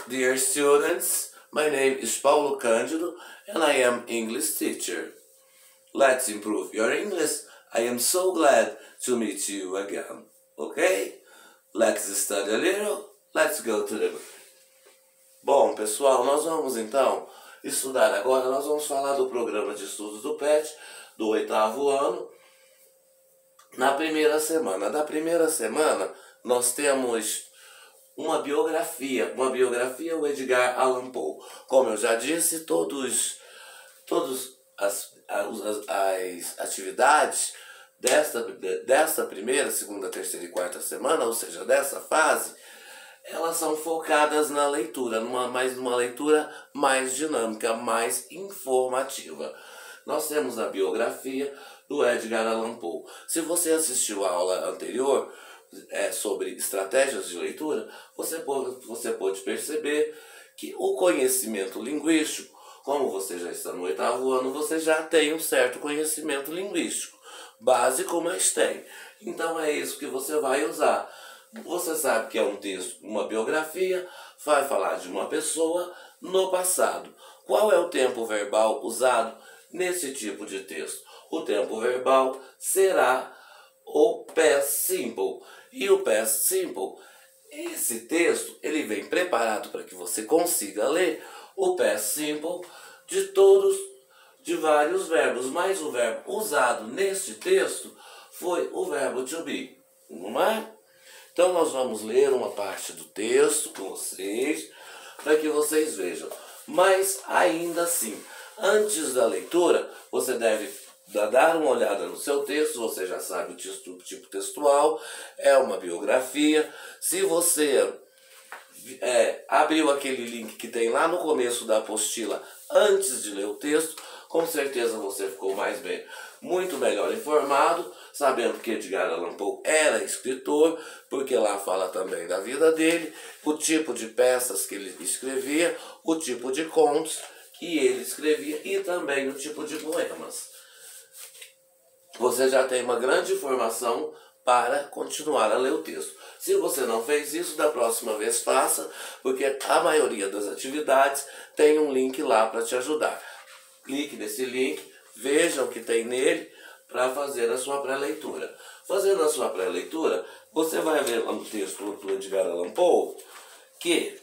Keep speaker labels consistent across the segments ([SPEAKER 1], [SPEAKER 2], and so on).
[SPEAKER 1] Dear students, my name is Paulo Cândido and I am English teacher. Let's improve your English. I am so glad to meet you again. Okay? Let's study a little. Let's go to the... Bom, pessoal, nós vamos então estudar agora. Nós vamos falar do programa de estudos do PET, do 8º ano. Na primeira semana. Da primeira semana, nós temos uma biografia, o Edgar Allan Poe. Como eu já disse, todas as atividades desta primeira, segunda, terceira e quarta semana, ou seja, dessa fase, elas são focadas na leitura, numa leitura mais dinâmica, mais informativa. Nós temos a biografia do Edgar Allan Poe. Se você assistiu a aula anterior sobre estratégias de leitura, você pode perceber que o conhecimento linguístico, como você já está no 8º ano, você já tem um certo conhecimento linguístico, básico, mas tem. Então é isso que você vai usar. Você sabe que é um texto, uma biografia, vai falar de uma pessoa no passado. Qual é o tempo verbal usado nesse tipo de texto? O tempo verbal será o past simple. E o past simple, esse texto, ele vem preparado para que você consiga ler o past simple de vários verbos. Mas o verbo usado neste texto foi o verbo to be. Não é? Então nós vamos ler uma parte do texto com vocês, para que vocês vejam. Mas ainda assim, antes da leitura, você deve dar uma olhada no seu texto. Você já sabe o tipo textual, é uma biografia. Se você abriu aquele link que tem lá no começo da apostila antes de ler o texto, com certeza você ficou muito melhor informado, sabendo que Edgar Allan Poe era escritor, porque lá fala também da vida dele, o tipo de peças que ele escrevia, o tipo de contos que ele escrevia e também o tipo de poemas. Você já tem uma grande informação para continuar a ler o texto. Se você não fez isso, da próxima vez faça, porque a maioria das atividades tem um link lá para te ajudar. Clique nesse link, veja o que tem nele para fazer a sua pré-leitura. Fazendo a sua pré-leitura, você vai ver lá no texto do Edgar Allan Poe que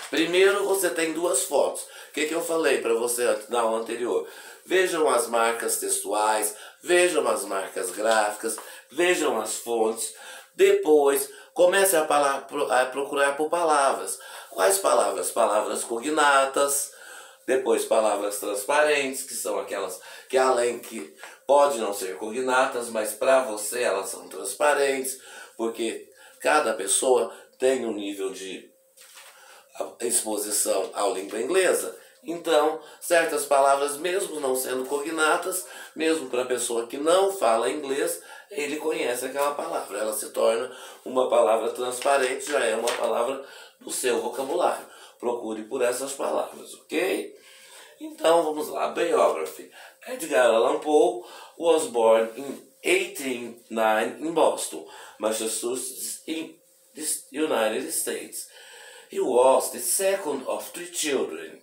[SPEAKER 1] primeiro você tem duas fotos. O que eu falei para você na aula anterior? Vejam as marcas textuais, vejam as marcas gráficas, vejam as fontes. Depois, comece a procurar por palavras. Quais palavras? Palavras cognatas. Depois, palavras transparentes, que são aquelas que além que pode não ser cognatas, mas para você elas são transparentes, porque cada pessoa tem um nível de exposição à língua inglesa. Então, certas palavras, mesmo não sendo cognatas, mesmo para a pessoa que não fala inglês, ele conhece aquela palavra. Ela se torna uma palavra transparente, já é uma palavra do seu vocabulário. Procure por essas palavras, ok? Então, vamos lá. Biography. Edgar Allan Poe was born in 1809 in Boston, Massachusetts, in the United States. He was the second of 3 children.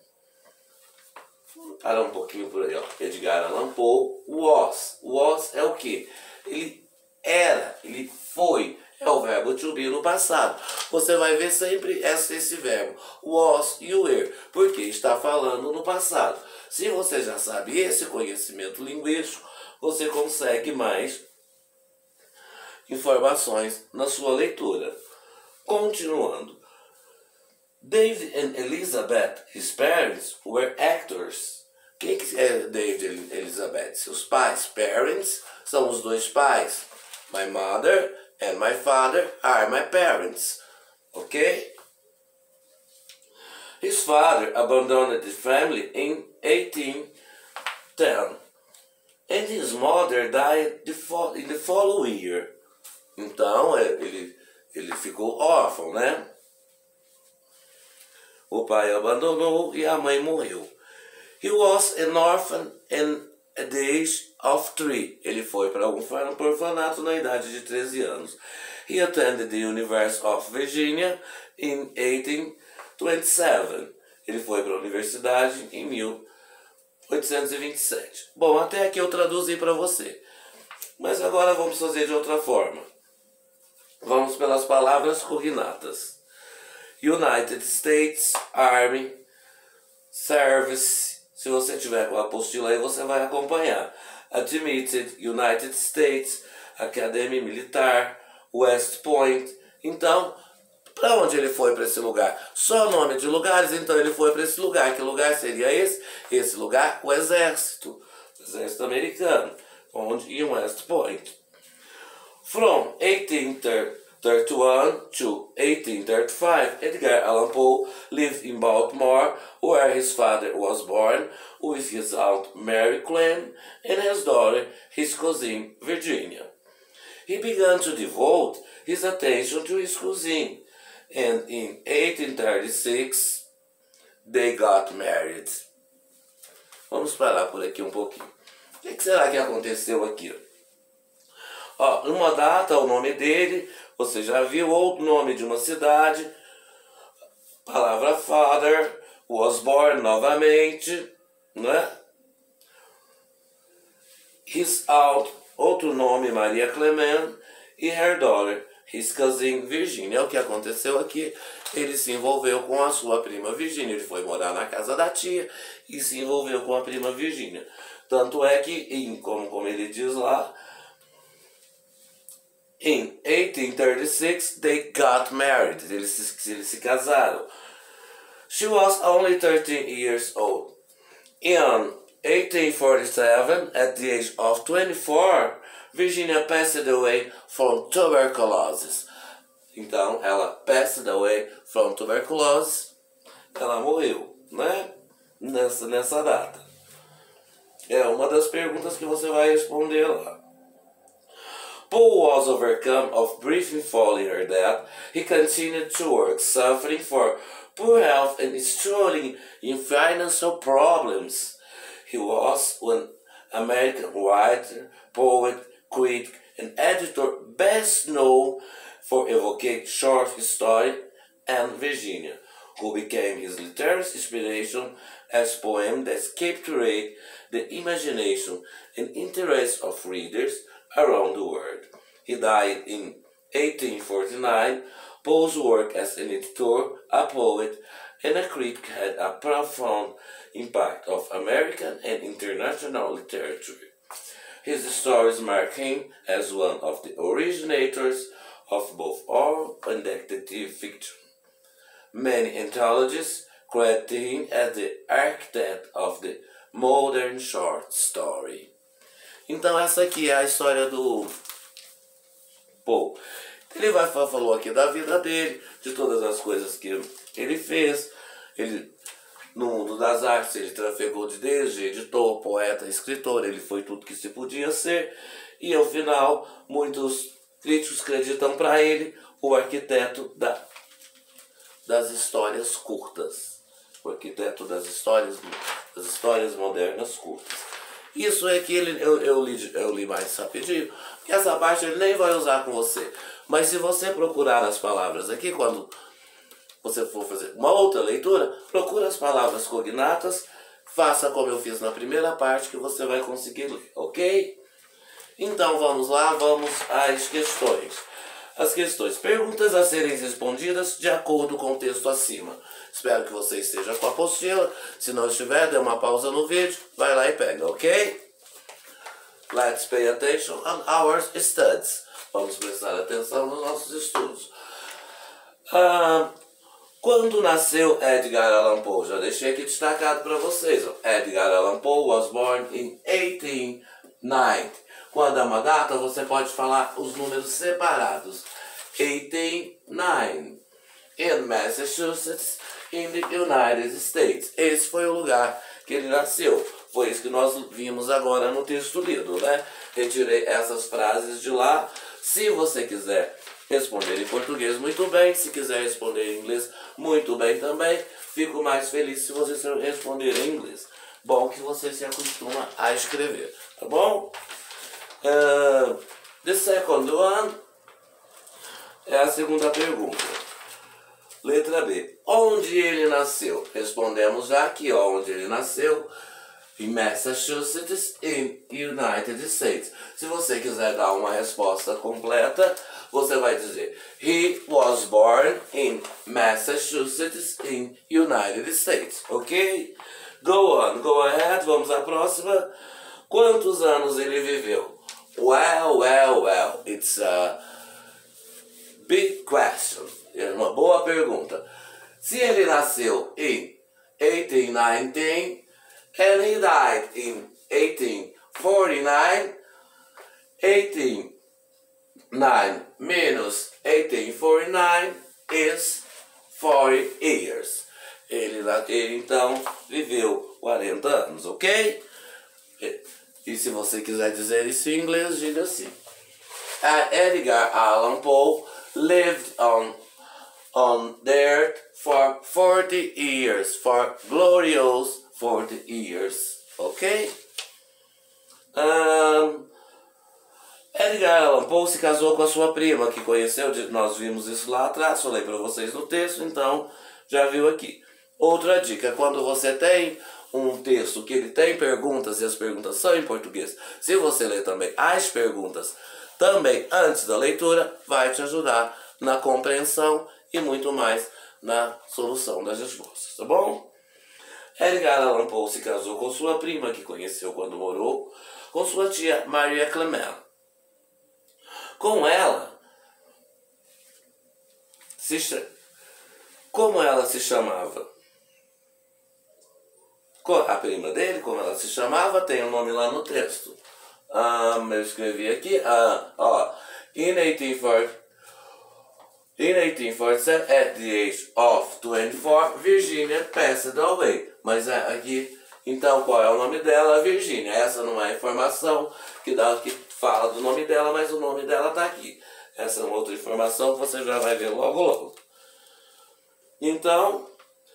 [SPEAKER 1] Para um pouquinho por aí, ó. Edgar Allan Poe was. Was é o que? Ele era, ele foi. É o verbo to be no passado. Você vai ver sempre esse verbo. Was e were. Porque está falando no passado. Se você já sabe esse conhecimento linguístico, você consegue mais informações na sua leitura. Continuando. David and Elizabeth, his parents, were actors. Quem que é David e Elizabeth? Seus pais. Parents são os dois pais. My mother and my father are my parents. Ok? His father abandoned the family in 1810. And his mother died in the following year. Então, ele ficou órfão, né? O pai abandonou e a mãe morreu. He was an orphan at the age of 3. Ele foi para um orfanato na idade de 13 anos. He attended the University of Virginia in 1827. Ele foi para a universidade em 1827. Bom, até aqui eu traduzi para você. Mas agora vamos fazer de outra forma. Vamos pelas palavras cognatas. United States Army Service. Se você tiver com a apostila aí, você vai acompanhar. Admitted, United States, Academia Militar, West Point. Então, para onde ele foi para esse lugar? Só nome de lugares, então ele foi para esse lugar. Que lugar seria esse? Esse lugar, o Exército. O Exército Americano. Onde? Em West Point. From 1831 to 1835, Edgar Allan Poe lived in Baltimore, where his father was born, with his aunt Mary Clem and his daughter, his cousin Virginia. He began to devote his attention to his cousin, and in 1836 they got married. Vamos parar por aqui um pouquinho. O que será que aconteceu aqui? Ó, uma data, o nome dele, você já viu, ou o nome de uma cidade, palavra father, was born novamente, né? His aunt, outro nome, Maria Clement, e her daughter, his cousin Virginia. O que aconteceu aqui? Ele se envolveu com a sua prima Virginia. Ele foi morar na casa da tia e se envolveu com a prima Virginia. Tanto é que, como ele diz lá, in 1836 they got married. Eles se casaram. She was only 13 years old. In 1847, at the age of 24, Virginia passed away from tuberculosis. Então, ela passed away from tuberculosis. Ela morreu, né? Nessa data. É uma das perguntas que você vai responder lá. Poe was overcome of grief following her death. He continued to work, suffering for poor health and struggling in financial problems. He was an American writer, poet, critic, and editor best known for evoking short story and Virginia, who became his literary inspiration as poems that captured the imagination and interest of readers around the world. He died in 1849. Poe's work as an editor, a poet, and a critic had a profound impact of American and international literature. His stories mark him as one of the originators of both horror and detective fiction. Many anthologies credit him as the architect of the modern short story. Então essa aqui é a história do Poe. Ele falou aqui da vida dele, de todas as coisas que ele fez. Ele, no mundo das artes, ele trafegou desde editor, poeta, escritor. Ele foi tudo que se podia ser. E ao final, muitos críticos acreditam para ele o arquiteto das histórias curtas. O arquiteto das histórias modernas curtas. Isso é que eu li mais rapidinho, que essa parte ele nem vai usar com você. Mas se você procurar as palavras aqui, quando você for fazer uma outra leitura, procura as palavras cognatas, faça como eu fiz na primeira parte, que você vai conseguir ler, ok? Então vamos lá, vamos às questões. As questões, perguntas a serem respondidas de acordo com o texto acima. Espero que você esteja com a apostila. Se não estiver, dê uma pausa no vídeo, vai lá e pega, ok? Let's pay attention on our studies. Vamos prestar atenção nos nossos estudos. Quando nasceu Edgar Allan Poe? Já deixei aqui destacado para vocês. Edgar Allan Poe was born in 1890. Quando é uma data, você pode falar os números separados. 1809. In Massachusetts, in the United States. Esse foi o lugar que ele nasceu. Foi isso que nós vimos agora no texto lido, né? Retirei essas frases de lá. Se você quiser responder em português, muito bem. Se quiser responder em inglês, muito bem também. Fico mais feliz se você responder em inglês. Bom que você se acostuma a escrever, tá bom? The second one é a segunda pergunta. Letra B. Onde ele nasceu? Respondemos já aqui, ó, onde ele nasceu. Em Massachusetts, in United States. Se você quiser dar uma resposta completa, você vai dizer He was born in Massachusetts, in United States. Ok? Go on, go ahead, vamos à próxima. Quantos anos ele viveu? Well, well, well. It's a big question. É uma boa pergunta. Se ele nasceu em 1819 and he died in 1849, 1849 minus 1849 is 40 years. Ele então viveu 40 anos, ok? E se você quiser dizer isso em inglês, diga assim. Edgar Allan Poe lived on the earth for 40 years, for glorious 40 years, ok? Edgar Allan Poe se casou com a sua prima, que conheceu, nós vimos isso lá atrás, falei para vocês no texto, então já viu aqui. Outra dica, quando você tem um texto que ele tem perguntas e as perguntas são em português, se você ler também as perguntas também antes da leitura, vai te ajudar na compreensão e muito mais na solução das respostas, tá bom? Edgar Allan Poe se casou com sua prima, que conheceu quando morou com sua tia Maria Clement. Com ela, como ela se chamava? A prima dele, como ela se chamava, tem o nome lá no texto. Eu escrevi aqui, in 1847, at the age of 24, Virginia passed away. Mas aqui, então, qual é o nome dela? Virginia. Essa não é a informação que fala do nome dela, mas o nome dela está aqui. Essa é uma outra informação que você já vai ver logo, logo. Então,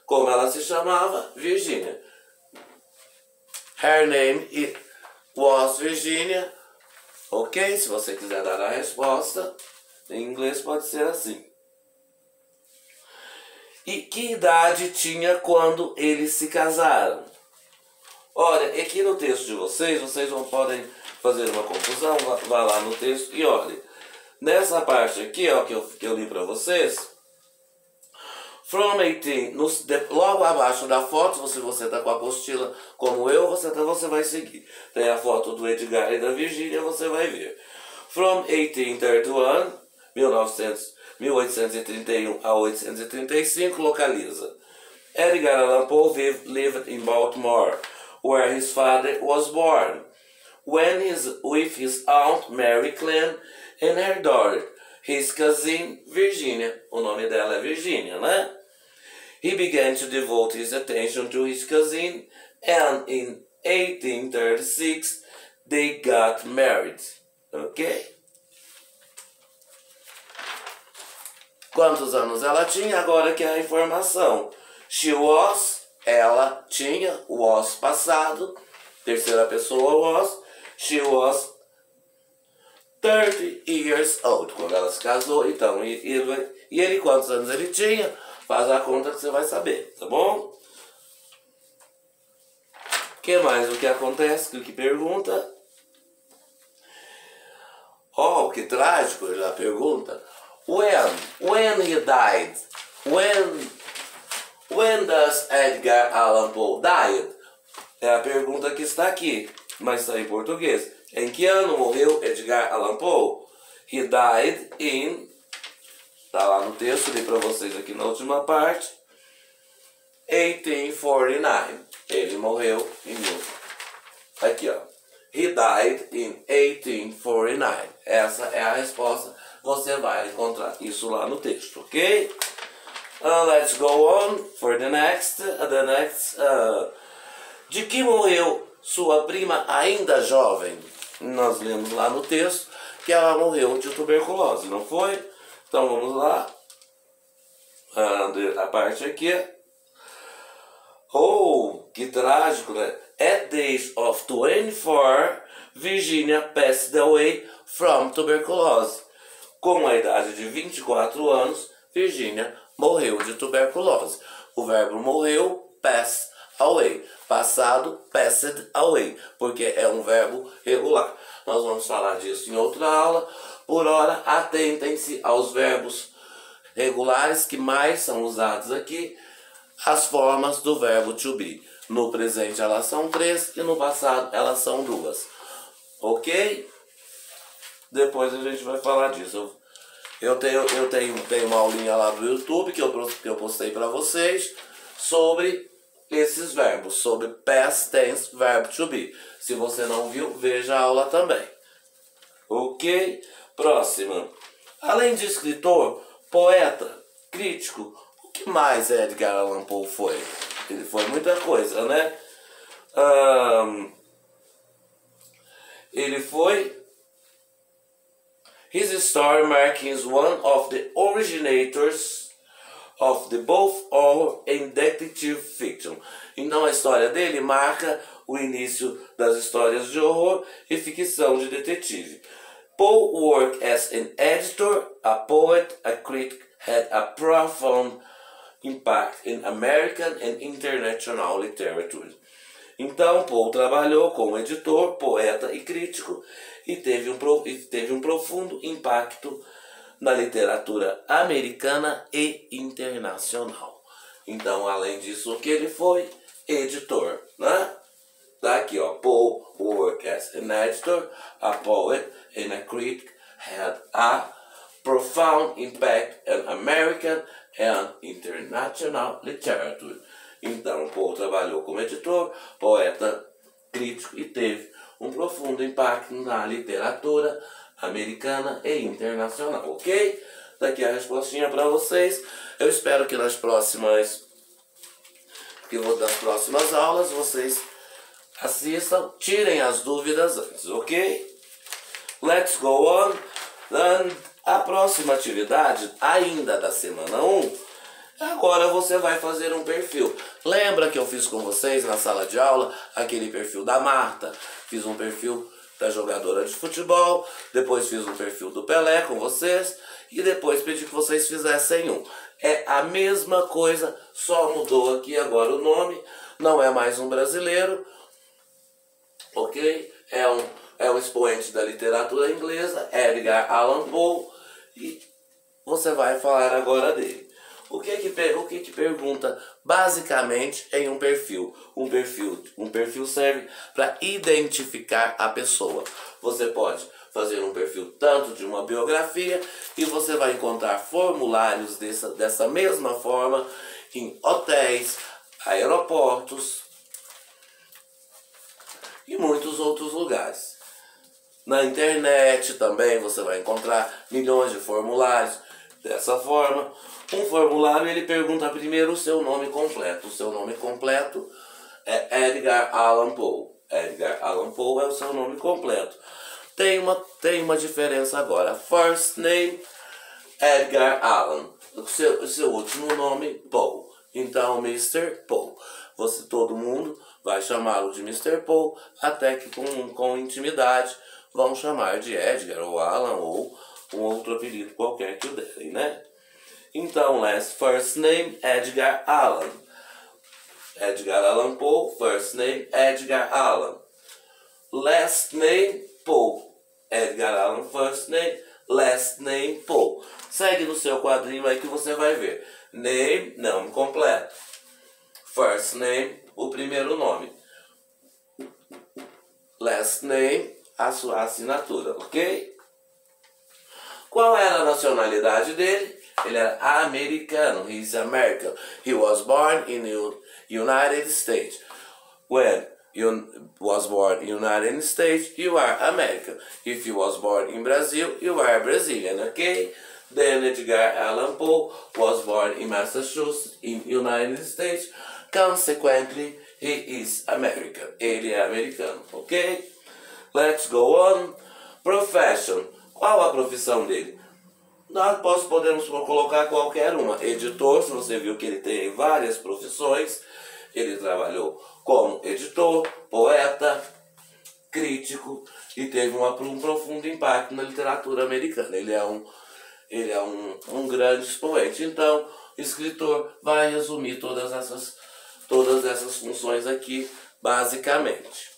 [SPEAKER 1] como ela se chamava? Virginia. Her name was Virginia. Ok? Se você quiser dar a resposta, em inglês pode ser assim. E que idade tinha quando eles se casaram? Olha, aqui no texto de vocês não podem fazer uma confusão, vá lá no texto e olhe. Nessa parte aqui, ó, que eu li para vocês, from 18, logo abaixo da foto, se você está com a apostila como eu, você vai seguir. Tem a foto do Edgar e da Virginia, você vai ver. From 1831, 1831 a 1835, localiza. Edgar Allan Poe lived in Baltimore, where his father was born, with his aunt Mary Clement and her daughter, his cousin Virginia. O nome dela é Virginia, né? He began to devote his attention to his cousin, and in 1836 they got married. Ok? Quantos anos ela tinha? Agora que é a informação. She was, ela tinha, was passado, terceira pessoa was, she was 30 years old, quando ela se casou. Então, e ele quantos anos ele tinha? Faz a conta que você vai saber, tá bom? O que mais? O que acontece? O que pergunta? Oh, que trágico, ele já pergunta. When he died? When does Edgar Allan Poe died? É a pergunta que está aqui, mas está em português. Em que ano morreu Edgar Allan Poe? He died in... Está lá no texto, li para vocês aqui na última parte. 1849. Ele morreu em... Aqui, ó. He died in 1849. Essa é a resposta. Você vai encontrar isso lá no texto, ok? Let's go on for the next. De que morreu sua prima ainda jovem? Nós lemos lá no texto que ela morreu de tuberculose, não foi? Então vamos lá. A parte aqui. Oh, que trágico, né? At the age of 24, Virginia passed away from tuberculosis. Com a idade de 24 anos, Virginia morreu de tuberculose. O verbo morreu, pass away. Passado, passed away, porque é um verbo regular. Nós vamos falar disso em outra aula. Por hora, atentem-se aos verbos regulares que mais são usados aqui, as formas do verbo to be. No presente elas são 3 e no passado elas são 2. Ok? Depois a gente vai falar disso. Eu tenho uma aulinha lá do YouTube que eu postei para vocês sobre esses verbos, sobre past tense, verbo to be. Se você não viu, veja a aula também. Ok? Próxima. Além de escritor, poeta, crítico, o que mais Edgar Allan Poe foi? Ele foi muita coisa, né? Ele foi... His story marks one of the originators of the both horror and detective fiction. Então a história dele marca o início das histórias de horror e ficção de detetive. Poe worked as an editor, a poet, a critic, had a profound impact in American and international literature. Então, Poe trabalhou como editor, poeta e crítico e teve um profundo impacto na literatura americana e internacional. Então, além disso, o que ele foi? Editor, né? Daqui, ó, Poe worked as an editor, a poet and a critic, had a profound impact on American and international literature. Então, Poe trabalhou como editor, poeta, crítico e teve um profundo impacto na literatura americana e internacional, ok? Daqui a respostinha para vocês. Eu espero que das próximas aulas vocês assistam, tirem as dúvidas antes, ok? Let's go on. A próxima atividade, ainda da semana 1, agora você vai fazer um perfil. Lembra que eu fiz com vocês na sala de aula aquele perfil da Marta? Fiz um perfil da jogadora de futebol, depois fiz um perfil do Pelé com vocês e depois pedi que vocês fizessem um. É a mesma coisa, só mudou aqui agora o nome, não é mais um brasileiro, ok? É um expoente da literatura inglesa, Edgar Allan Poe, e você vai falar agora dele. O que pergunta basicamente em um perfil? Um perfil serve para identificar a pessoa. Você pode fazer um perfil tanto de uma biografia e você vai encontrar formulários dessa mesma forma em hotéis, aeroportos e muitos outros lugares. Na internet também você vai encontrar milhões de formulários dessa forma. Um formulário ele pergunta primeiro o seu nome completo. O seu nome completo é Edgar Allan Poe. Edgar Allan Poe é o seu nome completo. Tem uma diferença agora. First name, Edgar Allan. O seu último nome, Poe. Então, Mr. Poe. Todo mundo vai chamá-lo de Mr. Poe, até que com intimidade vão chamar de Edgar ou Allan ou um outro apelido qualquer que o derem, né? Então, first name, Edgar Allan. Edgar Allan Poe, first name, Edgar Allan. Last name, Poe. Edgar Allan, first name, last name, Poe. Segue no seu quadrinho aí que você vai ver. Name, nome completo. First name, o primeiro nome. Last name, a sua assinatura, ok? Qual era a nacionalidade dele? Ele era americano. He's American. He was born in the United States. When you was born in the United States, you are American. If you was born in Brazil, you are Brazilian, okay? Then Edgar Allan Poe was born in Massachusetts, in United States. Consequently, he is American. Ele é americano, ok? Let's go on. Profession. Qual a profissão dele? Nós podemos colocar qualquer uma. Editor, se você viu que ele tem várias profissões. Ele trabalhou como editor, poeta, crítico e teve um profundo impacto na literatura americana. Ele é um grande expoente. Então, escritor vai resumir todas essas funções aqui, basicamente.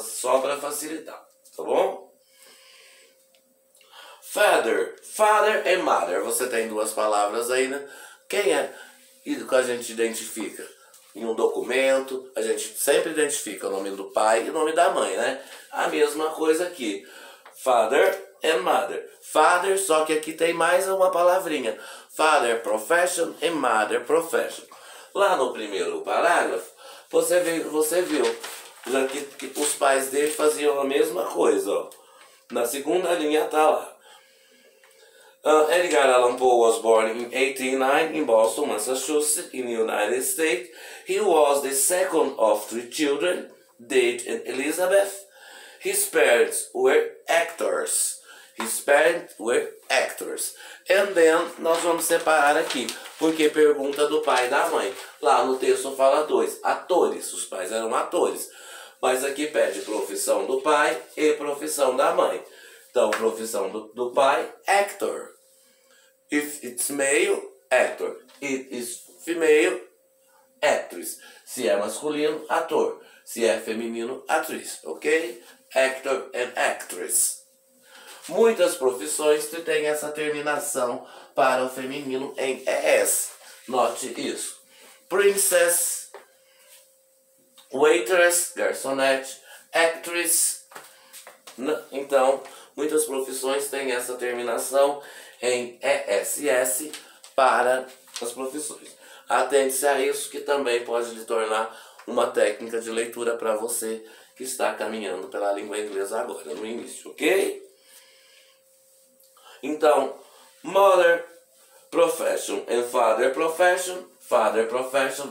[SPEAKER 1] Só para facilitar, tá bom? Father and mother. Você tem duas palavras aí, né? Quem é que a gente identifica? Em um documento, a gente sempre identifica o nome do pai e o nome da mãe, né? A mesma coisa aqui. Father and mother. Father, só que aqui tem mais uma palavrinha. Father profession and mother profession. Lá no primeiro parágrafo, você viu já que os pais dele faziam a mesma coisa, ó. Na segunda linha tá lá. Edgar Allan Poe was born in 1809 in Boston, Massachusetts, in the United States. He was the second of three children, Dave and Elizabeth. His parents were actors. And then, nós vamos separar aqui, porque pergunta do pai e da mãe. Lá no texto fala dois, atores, os pais eram atores. Mas aqui pede profissão do pai e profissão da mãe. Então, profissão do pai, actor. If it's male, actor. It is female, actress. Se é masculino, ator. Se é feminino, atriz. Ok? Actor and actress. Muitas profissões têm essa terminação para o feminino em ES. Note isso. Princess, waitress, garçonete, actress. Então, muitas profissões têm essa terminação em ESS para as profissões. Atente-se a isso, que também pode lhe tornar uma técnica de leitura para você que está caminhando pela língua inglesa agora, no início, ok? Então, mother profession and father profession,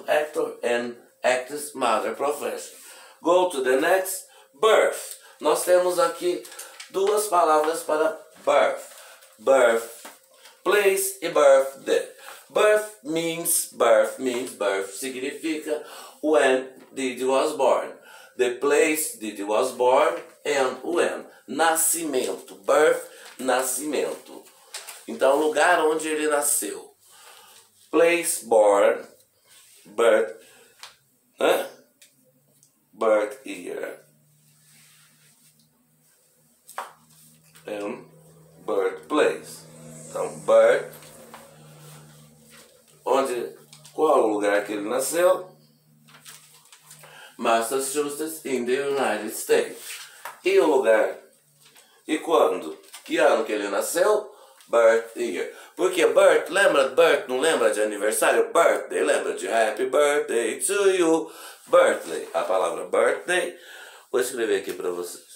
[SPEAKER 1] actor and actress, mother profession. Go to the next, birth. Nós temos aqui duas palavras para birth, place e birthday. Birth means birth significa when Didi was born. The place Didi was born and when. Nascimento, birth, nascimento. Então, lugar onde ele nasceu. Place born, birth, birth year. And birthplace. Então, birth, qual o lugar que ele nasceu? Massachusetts, in the United States. E o lugar? E quando? Que ano que ele nasceu? Birth year. Porque birth, lembra birth, não lembra de aniversário? Birthday, lembra de happy birthday to you. Birthday, a palavra birthday. Vou escrever aqui para vocês.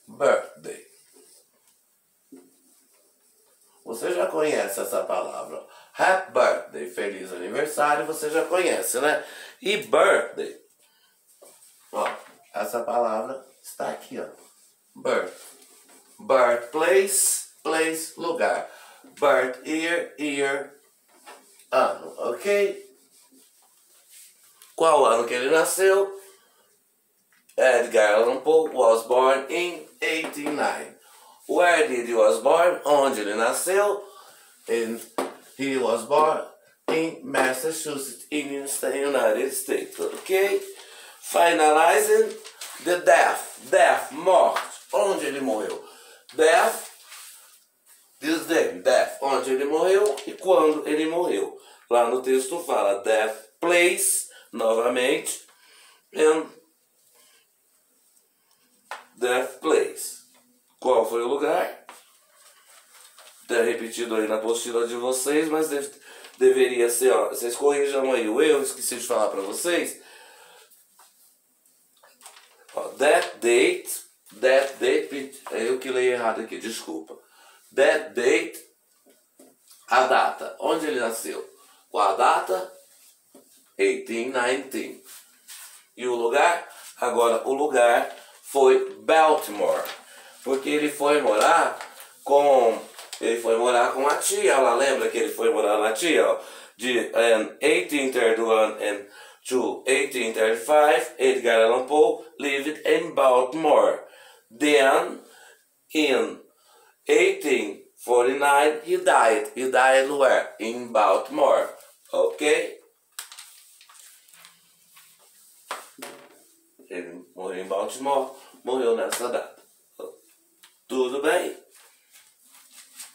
[SPEAKER 1] Birthday. Você já conhece essa palavra. Happy birthday, feliz aniversário, você já conhece, né? E birthday, ó, essa palavra está aqui, ó. Birth. Birthplace, place, lugar. Birth year, ano, ok? Qual ano que ele nasceu? Edgar Allan Poe was born in 1809. Where did he was born? Onde ele nasceu? He was born in Massachusetts, in the United States. Ok? Finalizing the death. Death, morte. Onde ele morreu? Death, this day. Death, onde ele morreu e quando ele morreu. Lá no texto fala death, place, novamente, and death place. Qual foi o lugar? Está repetido aí na apostila de vocês, mas deveria ser, ó, vocês corrijam aí o erro, esqueci de falar para vocês. Ó, that date, eu que leio errado aqui, desculpa. That date, a data, onde ele nasceu? Qual a data? 1819. E o lugar? Agora, o lugar foi Baltimore, porque ele foi morar com a tia, ela lembra que ele foi morar na tia, ó, de 1831 to 1835, Edgar Allan Poe lived in Baltimore. Then, In 1849, he died. He died where? In Baltimore. Ok? Ele morreu em Baltimore, morreu nessa data. Tudo bem?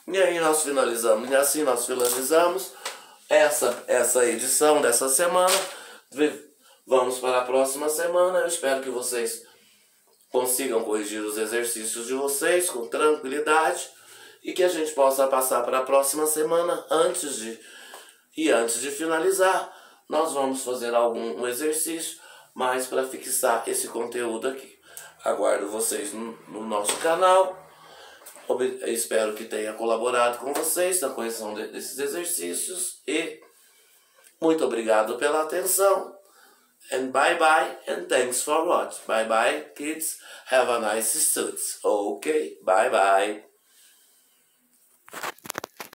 [SPEAKER 1] E aí nós finalizamos. E assim nós finalizamos essa edição dessa semana. Vamos para a próxima semana. Eu espero que vocês consigam corrigir os exercícios de vocês com tranquilidade e que a gente possa passar para a próxima semana. Antes de finalizar, nós vamos fazer um exercício mais para fixar esse conteúdo aqui. Aguardo vocês no nosso canal. Espero que tenha colaborado com vocês na correção desses exercícios e muito obrigado pela atenção. And bye bye and thanks for watching. Bye bye kids. Have a nice studies. Okay, bye bye.